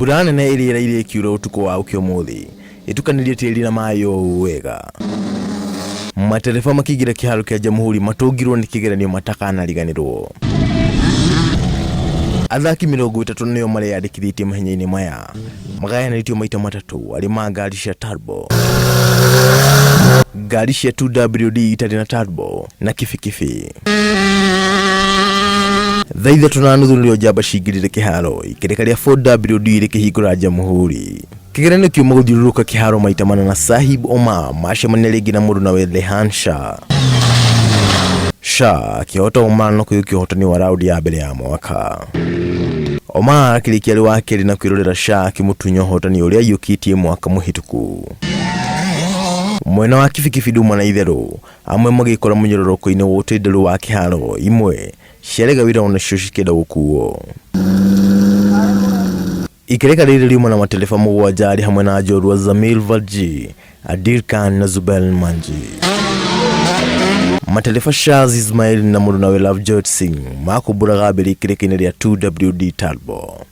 Mbura nene ĩrĩa kiura ũtukũ wa ũmũthĩ ĩtukanirie tĩri na mayo wega. Matereba makĩgira kĩharo kĩa Jamhuri matũngirwo nĩ kĩgeranio matakanariganĩrwo. Athaki 30 nĩo mareyandĩkithĩtie mahenya-inĩ maya, magayanĩtio maita matatũ arĩ ma ngari cia turbo, ngari cia 2WD itarĩ na turbo na kibikibi. Thaa 3:30 nĩrĩo njamba cingirire kĩharo, ikereka rĩa 4WD rĩkĩhingũra Jamhuri. Kĩgeranio kiuma gũthiũrũrũka kĩharo maita mana na Sahib Omar macemania rĩngĩ na mũndũ nawe Rehan Shah. Shah akĩhota Omar no kũiyũkia ũhotani wa raundi ya mbere ya mwaka. Omar akĩrĩkia arĩ wa kerĩ na kwĩrorera Shah akĩmũtunya ũhotani ũrĩa aiyũkĩtie mwaka mũhĩtũku. Mwena wa kibikibi nduma na itherũ, amwe magĩkora mũnyororoko-inĩ wa ũtĩndĩrũ wa kĩharo, imwe ciarega wĩra onacio cikĩenda gũkuo. Ikereka rĩrĩ riuma na matereba 7 arĩ hamwe na njorua Zamil Valji, Adil Khan na Zubel Manji. Matereba Shaz Ismail na mũndũ nawe Lavjot Singh makũmbũraga mbere ikereka-inĩ rĩa 2WD turbo.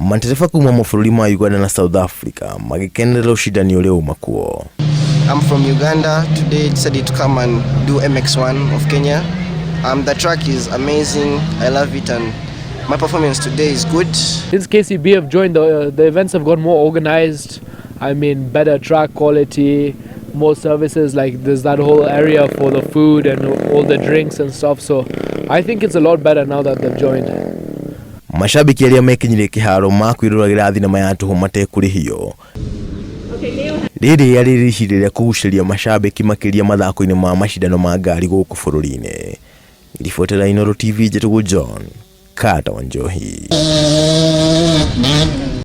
Matereba kuma mabũrũri ma Uganda na South Africa magĩkenerera ũcindani ũrĩa uma kuo. I'm from Uganda. Today decided to come and do MX1 of Kenya. The track is amazing. I love it, and my performance today is good. Since KCB have joined, the events have got more organized. I mean, better track quality, more services, like there's that whole area for the food and all the drinks and stuff. So I think it's a lot better now that they've joined. Mashabiki arĩa mekinyire kĩharo makwĩroragĩra thinema ya tũhũ matekũrĩhio. Rĩrĩ yarĩ rĩciri rĩa kũgucĩrĩria mashabiki makĩria mathako-inĩ ma macindano ma ngari gũkũ bũrũri-inĩ. Ribotera Inooro TV njĩtagwo John Kata Wanjohi.